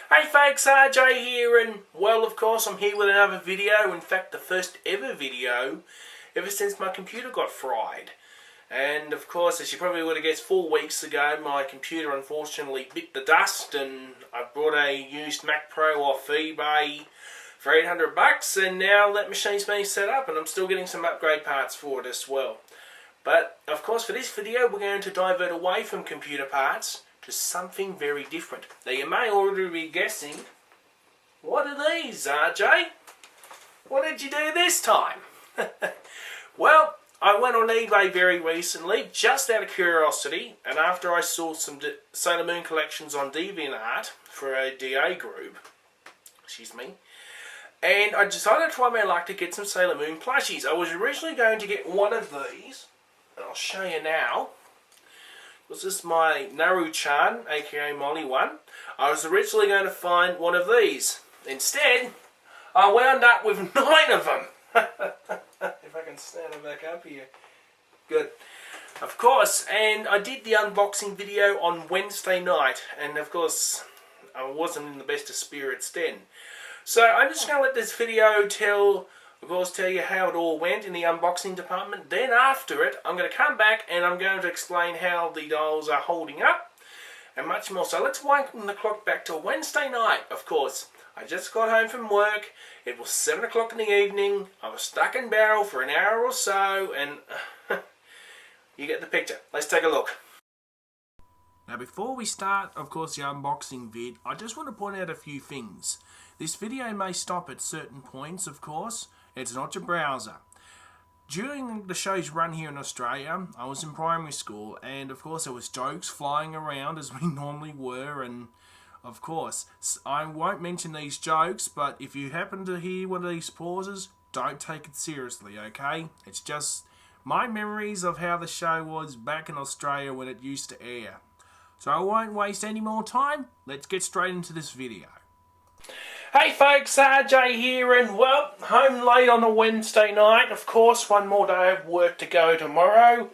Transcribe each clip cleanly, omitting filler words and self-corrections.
Hey folks, RJ here, and well, of course, I'm here with another video. In fact, the first ever video ever since my computer got fried. And of course, as you probably would have guessed, 4 weeks ago my computer unfortunately bit the dust, and I bought a used Mac Pro off eBay for $800, and now that machine's been set up and I'm still getting some upgrade parts for it as well. But of course, for this video we're going to divert away from computer parts to something very different. Now you may already be guessing, what are these, RJ? What did you do this time? Well, I went on eBay very recently, just out of curiosity, and after I saw some Sailor Moon collections on DeviantART for a DA group, and I decided to try my luck to get some Sailor Moon plushies. I was originally going to get one of these, and I'll show you now. This is my Naru-chan, aka Molly one. I was originally going to find one of these. Instead, I wound up with 9 of them. If I can stand them back up here. Good. Of course, and I did the unboxing video on Wednesday night, and of course, I wasn't in the best of spirits then. So I'm just going to let this video tell you how it all went in the unboxing department. Then after it, I'm going to come back and I'm going to explain how the dolls are holding up and much more. So let's wind the clock back to Wednesday night, of course. I just got home from work. It was 7 o'clock in the evening. I was stuck in barrel for an hour or so, and you get the picture. Let's take a look. Now before we start, of course, the unboxing vid, I just want to point out a few things. This video may stop at certain points, of course. It's not your browser. During the show's run here in Australia, I was in primary school, and of course there was jokes flying around as we normally were, and of course, I won't mention these jokes, but if you happen to hear one of these pauses, don't take it seriously, okay? It's just my memories of how the show was back in Australia when it used to air. So I won't waste any more time. Let's get straight into this video. Hey folks, RJ here, and well, home late on a Wednesday night. Of course, one more day of work to go tomorrow.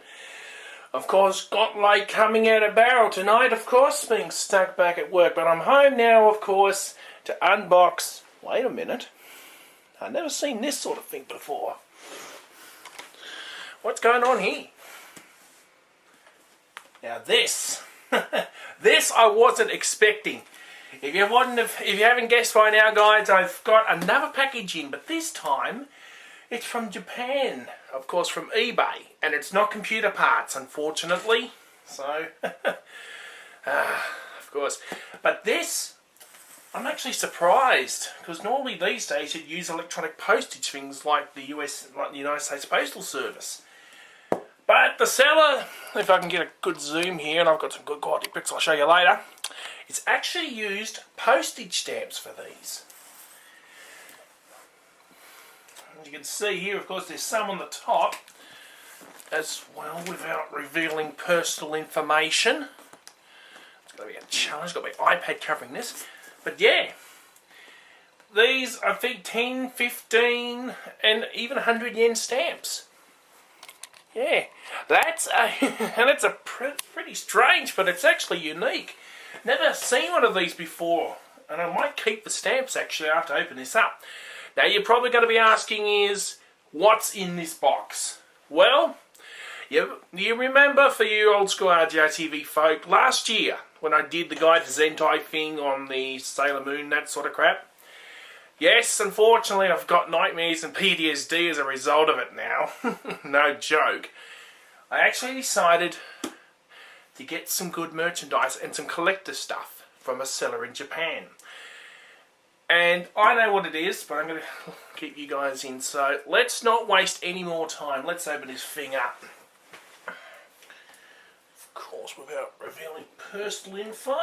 Of course, got late coming out of barrel tonight, of course, being stuck back at work. But I'm home now, of course, to unbox... Wait a minute. I've never seen this sort of thing before. What's going on here? Now this... this I wasn't expecting. If you haven't guessed by now, guys, I've got another package in, but this time it's from Japan, of course, from eBay, and it's not computer parts, unfortunately. So, of course, but this, I'm actually surprised, because normally these days you'd use electronic postage things like the United States Postal Service. But the seller, if I can get a good zoom here, and I've got some good quality pics I'll show you later, it's actually used postage stamps for these. As you can see here, of course, there's some on the top as well, without revealing personal information. It's going to be a challenge, got my iPad covering this. But yeah, these, I think, 10, 15, and even 100 yen stamps. Yeah, that's pretty strange, but it's actually unique. Never seen one of these before, and I might keep the stamps actually after I open this up. Now you're probably going to be asking is, what's in this box? Well, you remember, for you old school RJTV folk, last year when I did the Guide to Zentai thing on the Sailor Moon, that sort of crap? Yes, unfortunately I've got nightmares and PTSD as a result of it now. No joke. I actually decided to get some good merchandise and some collector stuff from a seller in Japan. And I know what it is, but I'm going to keep you guys in. So let's not waste any more time. Let's open this thing up. Of course, without revealing personal info.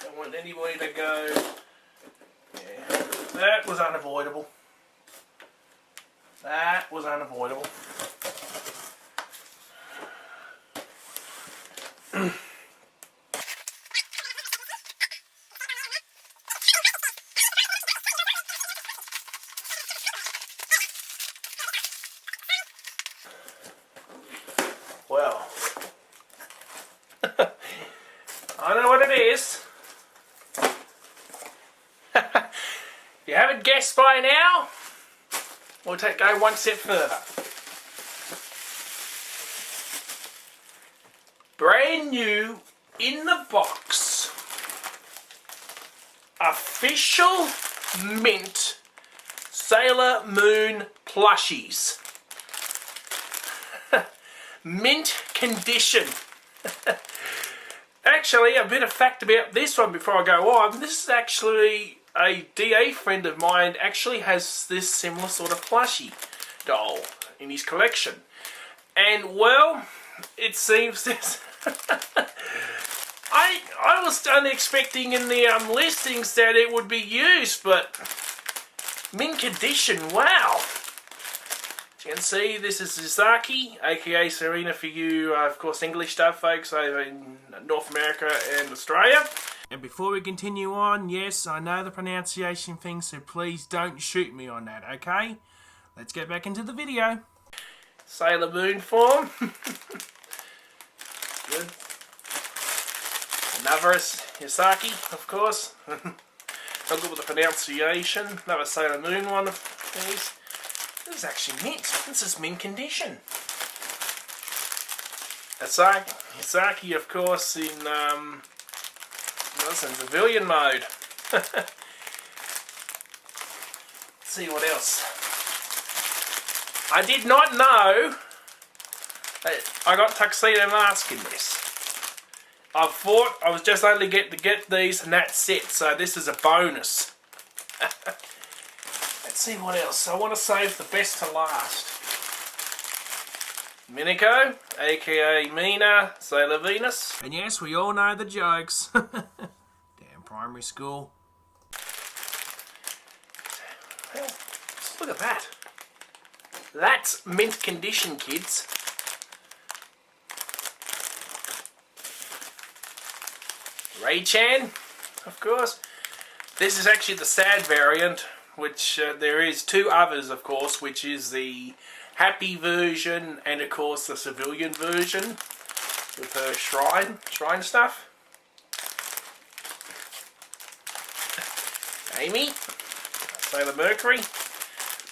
Don't want anybody to go... Yeah, that was unavoidable. That was unavoidable. Well, I know what it is. you haven't guessed by now, we'll go one step further. Brand new in the box, official mint Sailor Moon plushies. Mint condition. Actually, a bit of fact about this one before I go on. This is actually a DA friend of mine actually has this similar sort of plushie doll in his collection. And well, it seems this... I was only expecting in the listings that it would be used, but mint condition, wow. As you can see, this is Zizaki, aka Serena for you, of course, English stuff folks over in North America and Australia. And before we continue on, yes, I know the pronunciation thing, so please don't shoot me on that, okay? Let's get back into the video. Sailor Moon form. Good. Another Yasaki, of course. Not good with the pronunciation. Another Sailor Moon one of these. This is actually mint. This is mint condition. Yasaki, of course, in civilian mode. Let's see what else. I did not know that I got tuxedo mask in this. I thought I was just only get these and that's it, so this is a bonus. Let's see what else. I want to save the best to last. Miniko, aka Mina, Sailor Venus. And yes, we all know the jokes. Damn primary school. Well, look at that. That's mint condition, kids. Ray-chan, of course. This is actually the sad variant, which there is two others, of course, which is the happy version and, of course, the civilian version with her shrine stuff. Amy, Sailor Mercury.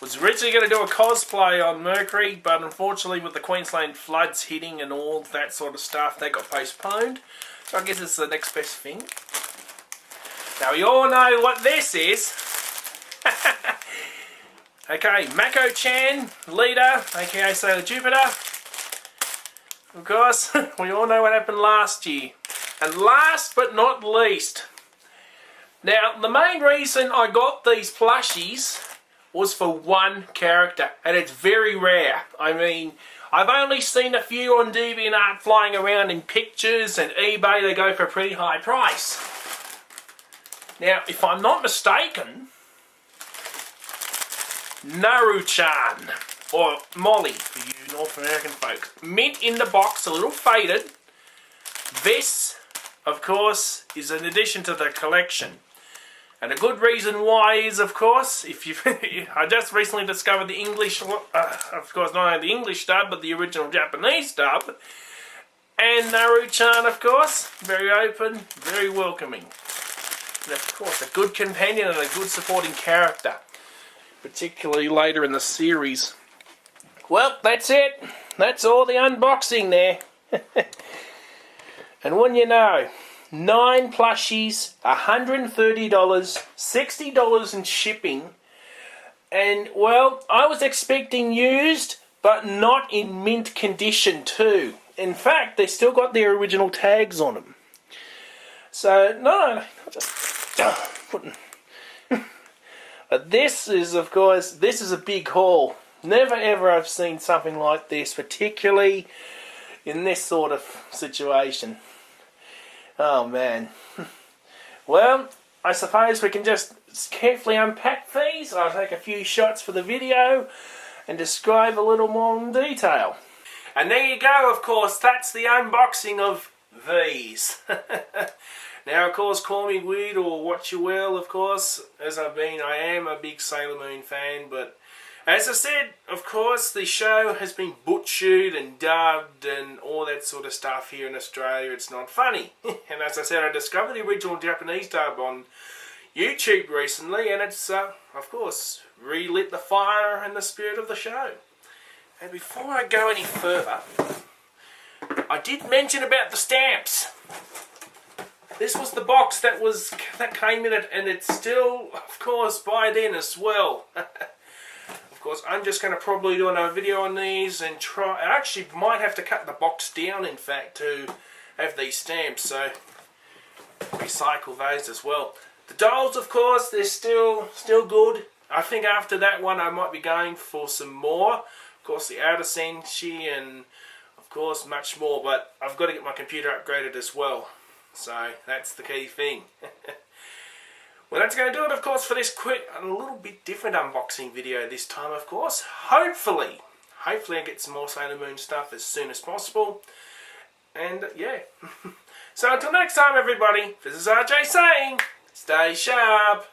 Was originally going to do a cosplay on Mercury, but unfortunately with the Queensland floods hitting and all that sort of stuff, they got postponed. So I guess it's the next best thing. Now we all know what this is. Okay, Mako-chan, leader, aka Sailor Jupiter. Of course, we all know what happened last year. And last but not least, now the main reason I got these plushies was for one character, and it's very rare. I mean, I've only seen a few on DeviantART flying around in pictures, and eBay they go for a pretty high price. Now, if I'm not mistaken, Naru-chan, or Molly for you North American folks. Mint in the box, a little faded. This, of course, is an addition to the collection. And a good reason why is, of course, if you I just recently discovered the English, of course, not only the English dub, but the original Japanese dub. And Naru-chan, of course, very open, very welcoming. And of course, a good companion and a good supporting character, particularly later in the series. Well, that's it. That's all the unboxing there. And when you know, 9 plushies, $130, $60 in shipping. And, well, I was expecting used, but not in mint condition too. In fact, they still got their original tags on them. So, no, just putting... But this is, of course, this is a big haul. Never ever have seen something like this, particularly in this sort of situation. Oh man. Well, I suppose we can just carefully unpack these. I'll take a few shots for the video and describe a little more in detail. And there you go, of course, that's the unboxing of these. Now, of course, call me weird or what you will, of course, as I am a big Sailor Moon fan, but as I said, of course, the show has been butchered and dubbed and all that sort of stuff here in Australia. It's not funny. And as I said, I discovered the original Japanese dub on YouTube recently, and it's, of course, relit the fire and the spirit of the show. And before I go any further, I did mention about the stamps. This was the box that came in it, and it's still, of course, by then as well. Of course, I'm just going to probably do another video on these and try. I actually might have to cut the box down, in fact, to have these stamps, so recycle those as well. The dials, of course, they're still good. I think after that one, I might be going for some more. Of course, the outer senshi and, of course, much more. But I've got to get my computer upgraded as well. So that's the key thing. Well, that's going to do it, of course, for this quick, a little bit different unboxing video this time, of course. Hopefully I get some more Sailor Moon stuff as soon as possible. And, yeah. So until next time, everybody, this is RJ saying, stay sharp.